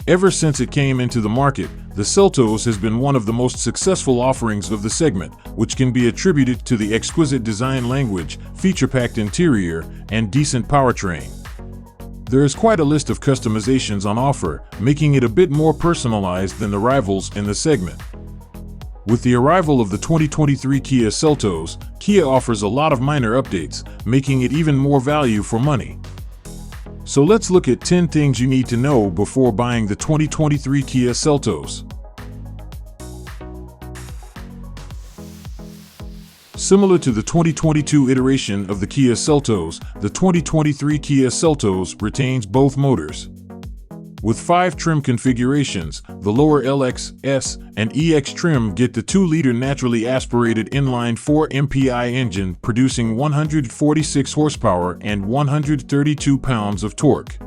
Ever since it came into the market, the Seltos has been one of the most successful offerings of the segment, which can be attributed to the exquisite design language, feature-packed interior, and decent powertrain. There is quite a list of customizations on offer, making it a bit more personalized than the rivals in the segment. With the arrival of the 2023 Kia Seltos, Kia offers a lot of minor updates, making it even more value for money. So let's look at 10 things you need to know before buying the 2023 Kia Seltos. Similar to the 2022 iteration of the Kia Seltos, the 2023 Kia Seltos retains both motors. With 5 trim configurations, the lower LX, S, and EX trim get the 2-liter naturally aspirated inline-4 MPI engine producing 146 horsepower and 132 pounds of torque.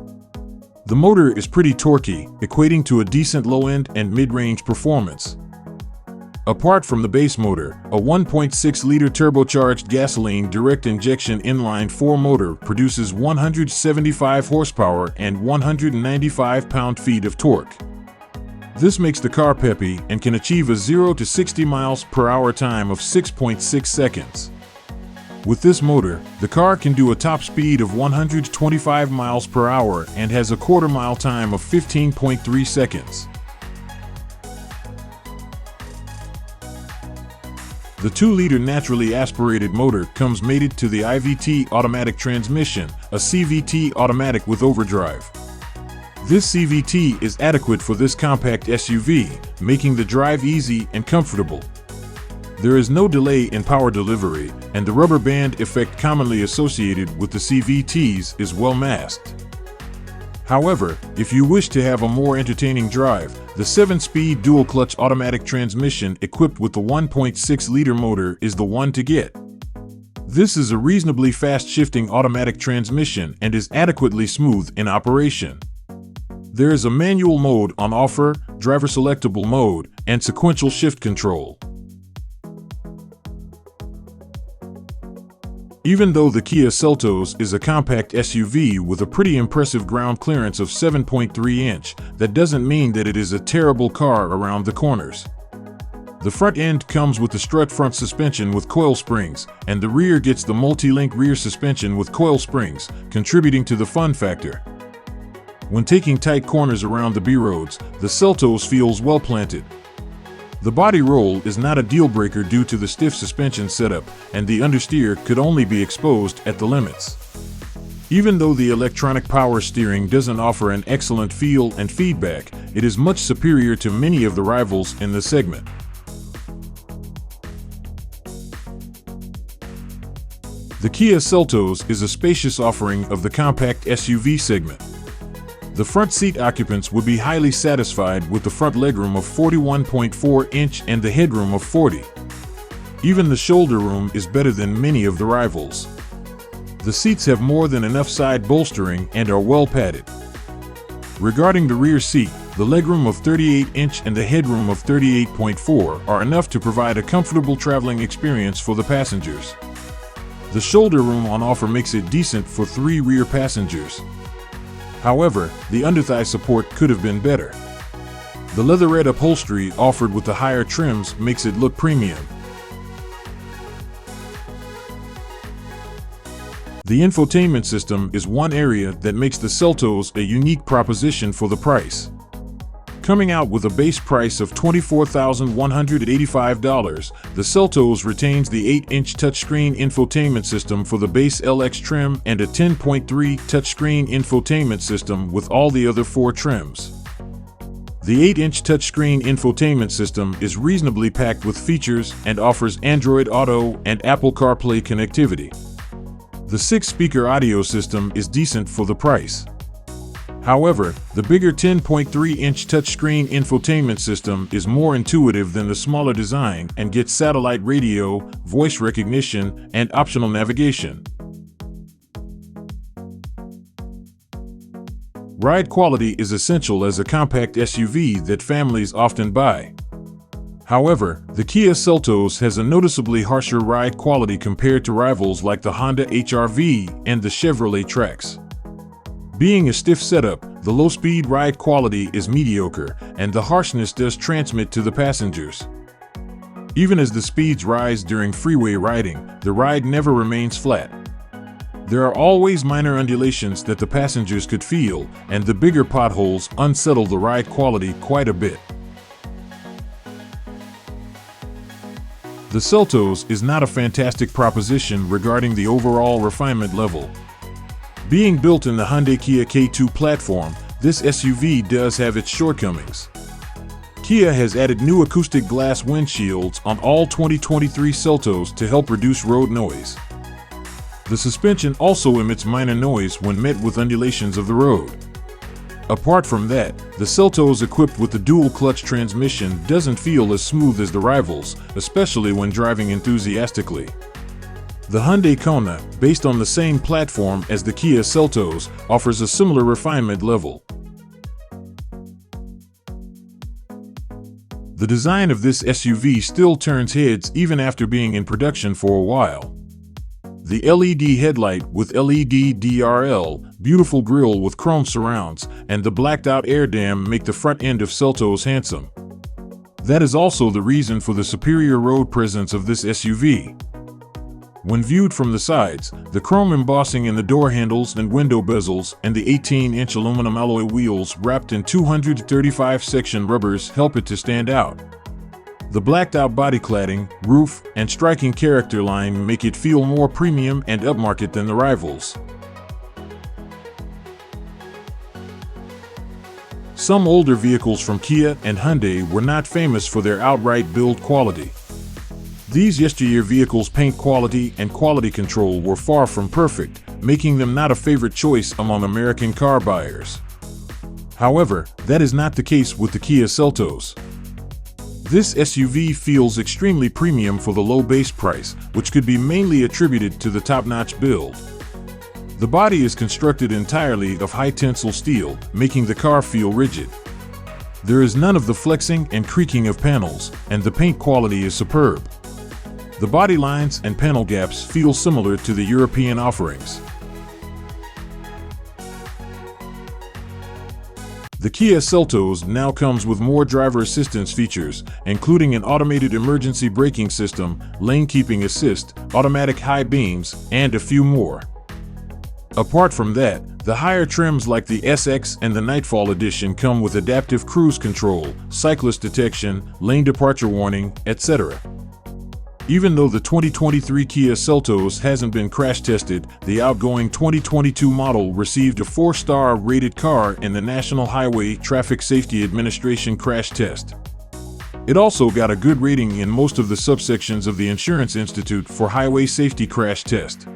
The motor is pretty torquey, equating to a decent low-end and mid-range performance. Apart from the base motor, a 1.6-liter turbocharged gasoline direct injection inline-4 motor produces 175 horsepower and 195 pound-feet of torque. This makes the car peppy and can achieve a 0 to 60 miles per hour time of 6.6 seconds. With this motor, the car can do a top speed of 125 miles per hour and has a quarter-mile time of 15.3 seconds. The 2-liter naturally aspirated motor comes mated to the IVT automatic transmission, a CVT automatic with overdrive. This CVT is adequate for this compact SUV, making the drive easy and comfortable. There is no delay in power delivery, and the rubber band effect commonly associated with the CVTs is well masked. However, if you wish to have a more entertaining drive, the 7-speed dual-clutch automatic transmission equipped with the 1.6-liter motor is the one to get. This is a reasonably fast-shifting automatic transmission and is adequately smooth in operation. There is a manual mode on offer, driver-selectable mode, and sequential shift control. Even though the Kia Seltos is a compact SUV with a pretty impressive ground clearance of 7.3 inch, that doesn't mean that it is a terrible car around the corners. The front end comes with the strut front suspension with coil springs, and the rear gets the multi-link rear suspension with coil springs, contributing to the fun factor. When taking tight corners around the B-roads, the Seltos feels well planted. The body roll is not a deal-breaker due to the stiff suspension setup, and the understeer could only be exposed at the limits. Even though the electronic power steering doesn't offer an excellent feel and feedback, it is much superior to many of the rivals in the segment. The Kia Seltos is a spacious offering of the compact SUV segment. The front seat occupants would be highly satisfied with the front legroom of 41.4 inch and the headroom of 40. Even the shoulder room is better than many of the rivals. The seats have more than enough side bolstering and are well padded. Regarding the rear seat, the legroom of 38 inch and the headroom of 38.4 are enough to provide a comfortable traveling experience for the passengers. The shoulder room on offer makes it decent for 3 rear passengers. However, the underthigh support could have been better. The leatherette upholstery offered with the higher trims makes it look premium. The infotainment system is one area that makes the Seltos a unique proposition for the price. Coming out with a base price of $24,185, the Seltos retains the 8-inch touchscreen infotainment system for the base LX trim and a 10.3 touchscreen infotainment system with all the other 4 trims. The 8-inch touchscreen infotainment system is reasonably packed with features and offers Android Auto and Apple CarPlay connectivity. The 6-speaker audio system is decent for the price. However, the bigger 10.3-inch touchscreen infotainment system is more intuitive than the smaller design and gets satellite radio, voice recognition, and optional navigation. Ride quality is essential as a compact SUV that families often buy. However, the Kia Seltos has a noticeably harsher ride quality compared to rivals like the Honda HR-V and the Chevrolet Trax. Being a stiff setup, the low-speed ride quality is mediocre, and the harshness does transmit to the passengers. Even as the speeds rise during freeway riding, the ride never remains flat. There are always minor undulations that the passengers could feel, and the bigger potholes unsettle the ride quality quite a bit. The Seltos is not a fantastic proposition regarding the overall refinement level. Being built in the Hyundai Kia K2 platform, this SUV does have its shortcomings. Kia has added new acoustic glass windshields on all 2023 Seltos to help reduce road noise. The suspension also emits minor noise when met with undulations of the road. Apart from that, the Seltos equipped with the dual-clutch transmission doesn't feel as smooth as the rivals, especially when driving enthusiastically. The Hyundai Kona, based on the same platform as the Kia Seltos, offers a similar refinement level. The design of this SUV still turns heads even after being in production for a while. The LED headlight with LED DRL, beautiful grille with chrome surrounds, and the blacked-out air dam make the front end of Seltos handsome. That is also the reason for the superior road presence of this SUV. When viewed from the sides, the chrome embossing in the door handles and window bezels and the 18-inch aluminum alloy wheels wrapped in 235-section rubbers help it to stand out. The blacked-out body cladding, roof, and striking character line make it feel more premium and upmarket than the rivals. Some older vehicles from Kia and Hyundai were not famous for their outright build quality. These yesteryear vehicles' paint quality and quality control were far from perfect, making them not a favorite choice among American car buyers. However, that is not the case with the Kia Seltos. This SUV feels extremely premium for the low base price, which could be mainly attributed to the top-notch build. The body is constructed entirely of high-tensile steel, making the car feel rigid. There is none of the flexing and creaking of panels, and the paint quality is superb. The body lines and panel gaps feel similar to the European offerings. The Kia Seltos now comes with more driver assistance features, including an automated emergency braking system, lane keeping assist, automatic high beams, and a few more. Apart from that, the higher trims like the SX and the Nightfall Edition come with adaptive cruise control, cyclist detection, lane departure warning, etc. Even though the 2023 Kia Seltos hasn't been crash tested, the outgoing 2022 model received a 4-star rated car in the National Highway Traffic Safety Administration crash test. It also got a good rating in most of the subsections of the Insurance Institute for Highway Safety crash test.